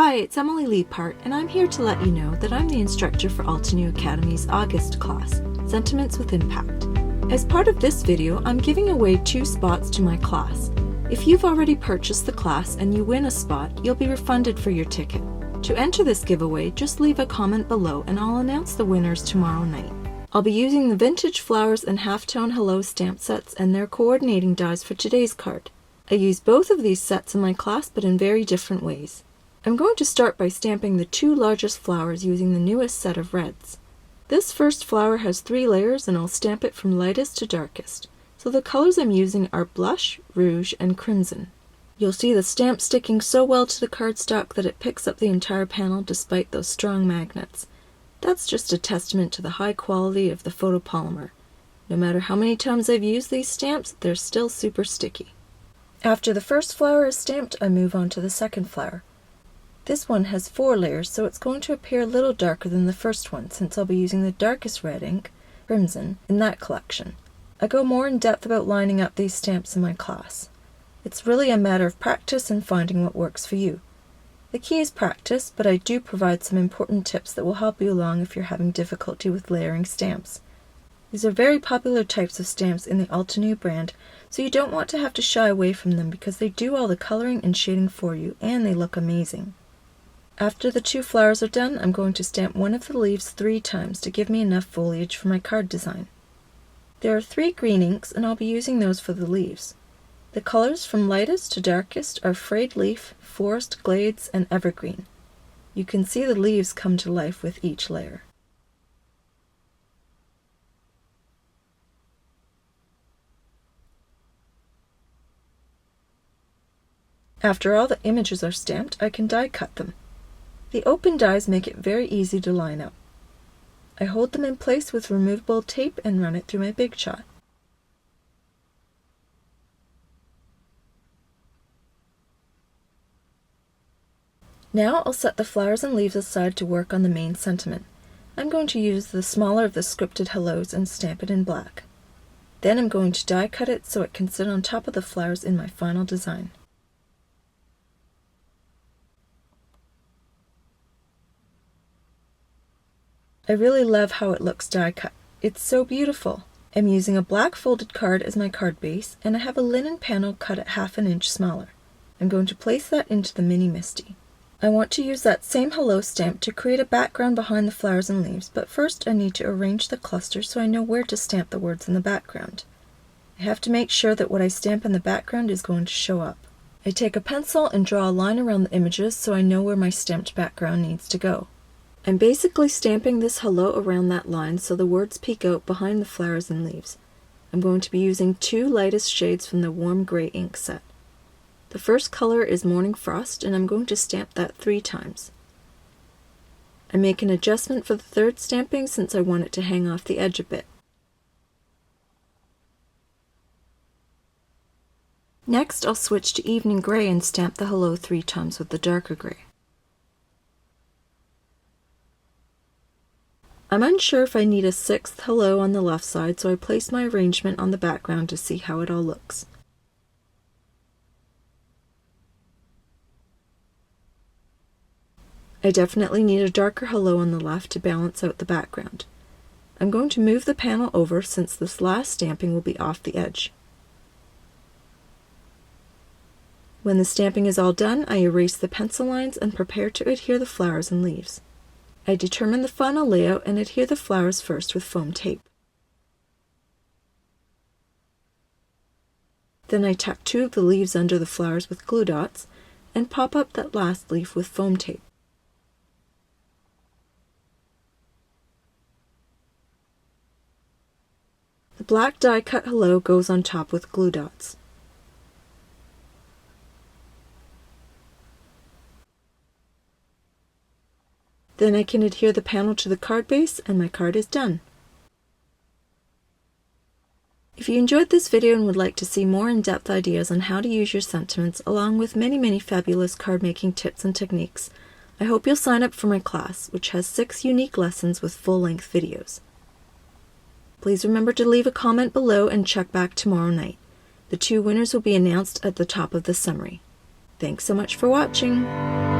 Hi, it's Emily Leiphart, and I'm here to let you know that I'm the instructor for Altenew Academy's August class, Sentiments with Impact. As part of this video, I'm giving away 2 spots to my class. If you've already purchased the class and you win a spot, you'll be refunded for your ticket. To enter this giveaway, just leave a comment below and I'll announce the winners tomorrow night. I'll be using the Vintage Flowers and Halftone Hello stamp sets and their coordinating dies for today's card. I use both of these sets in my class, but in very different ways. I'm going to start by stamping the 2 largest flowers using the newest set of reds. This first flower has 3 layers and I'll stamp it from lightest to darkest. So the colors I'm using are blush, rouge, and crimson. You'll see the stamp sticking so well to the cardstock that it picks up the entire panel despite those strong magnets. That's just a testament to the high quality of the photopolymer. No matter how many times I've used these stamps, they're still super sticky. After the first flower is stamped, I move on to the second flower. This one has 4 layers, so it's going to appear a little darker than the first one since I'll be using the darkest red ink, crimson, in that collection. I go more in depth about lining up these stamps in my class. It's really a matter of practice and finding what works for you. The key is practice, but I do provide some important tips that will help you along if you're having difficulty with layering stamps. These are very popular types of stamps in the Altenew brand, so you don't want to have to shy away from them because they do all the coloring and shading for you and they look amazing. After the 2 flowers are done, I'm going to stamp one of the leaves 3 times to give me enough foliage for my card design. There are 3 green inks and I'll be using those for the leaves. The colors from lightest to darkest are Frayed Leaf, Forest Glades, and Evergreen. You can see the leaves come to life with each layer. After all the images are stamped, I can die cut them. The open dies make it very easy to line up. I hold them in place with removable tape and run it through my Big Shot. Now I'll set the flowers and leaves aside to work on the main sentiment. I'm going to use the smaller of the scripted hellos and stamp it in black. Then I'm going to die cut it so it can sit on top of the flowers in my final design. I really love how it looks die cut. It's so beautiful. I'm using a black folded card as my card base, and I have a linen panel cut at 1/2 inch smaller. I'm going to place that into the mini MISTI. I want to use that same hello stamp to create a background behind the flowers and leaves, but first I need to arrange the cluster so I know where to stamp the words in the background. I have to make sure that what I stamp in the background is going to show up. I take a pencil and draw a line around the images so I know where my stamped background needs to go. I'm basically stamping this hello around that line so the words peek out behind the flowers and leaves. I'm going to be using 2 lightest shades from the warm gray ink set. The first color is Morning Frost and I'm going to stamp that 3 times. I make an adjustment for the 3rd stamping since I want it to hang off the edge a bit. Next I'll switch to Evening Gray and stamp the hello 3 times with the darker gray. I'm unsure if I need a 6th hello on the left side, so I place my arrangement on the background to see how it all looks. I definitely need a darker hello on the left to balance out the background. I'm going to move the panel over since this last stamping will be off the edge. When the stamping is all done, I erase the pencil lines and prepare to adhere the flowers and leaves. I determine the final layout and adhere the flowers first with foam tape. Then I tack 2 of the leaves under the flowers with glue dots and pop up that last leaf with foam tape. The black die cut hello goes on top with glue dots. Then I can adhere the panel to the card base and my card is done. If you enjoyed this video and would like to see more in-depth ideas on how to use your sentiments along with many fabulous card making tips and techniques, I hope you'll sign up for my class, which has 6 unique lessons with full-length videos. Please remember to leave a comment below and check back tomorrow night. The 2 winners will be announced at the top of the summary. Thanks so much for watching!